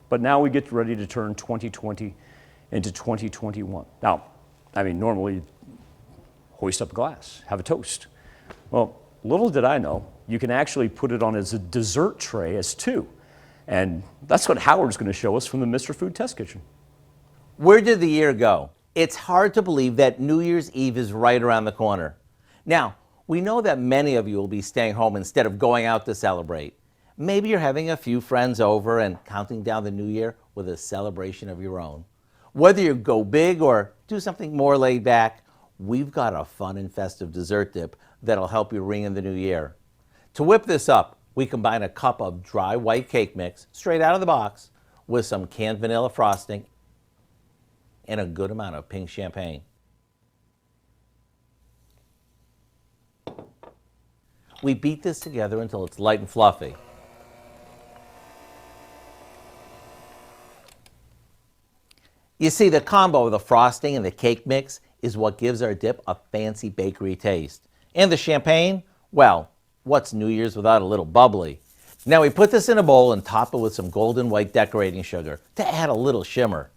but now we get ready to turn 2020 into 2021. Now, I mean, normally hoist up a glass, have a toast. Well, little did I know, you can actually put it on as a dessert tray as two. And that's what Howard's going to show us from the Mr. Food Test Kitchen. Where did the year go? It's hard to believe that New Year's Eve is right around the corner. Now, we know that many of you will be staying home instead of going out to celebrate. Maybe you're having a few friends over and counting down the new year with a celebration of your own. Whether you go big or do something more laid back, we've got a fun and festive dessert dip that'll help you ring in the new year. To whip this up, we combine a cup of dry white cake mix, straight out of the box, with some canned vanilla frosting and a good amount of pink champagne. We beat this together until it's light and fluffy. You see, the combo of the frosting and the cake mix is what gives our dip a fancy bakery taste. And the champagne, well, what's New Year's without a little bubbly? Now we put this in a bowl and top it with some golden white decorating sugar to add a little shimmer.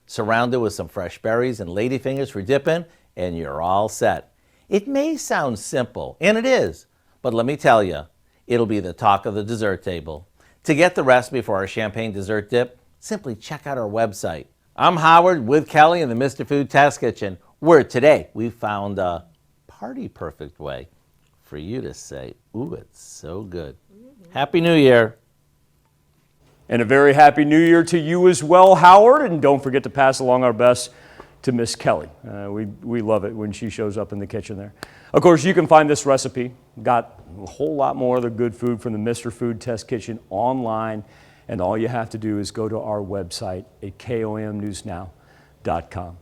Surround it with some fresh berries and ladyfingers for dipping, and you're all set. It may sound simple, and it is, but let me tell you, it'll be the talk of the dessert table. To get the recipe for our champagne dessert dip, simply check out our website. I'm Howard with Kelly in the Mr. Food Test Kitchen, where today we found a party-perfect way for you to say, ooh, it's so good. Happy New Year. And a very happy new year to you as well, Howard. And don't forget to pass along our best to Miss Kelly. We love it when she shows up in the kitchen there. Of course, you can find this recipe, got a whole lot more of the good food from the Mr. Food Test Kitchen online. And all you have to do is go to our website at komnewsnow.com.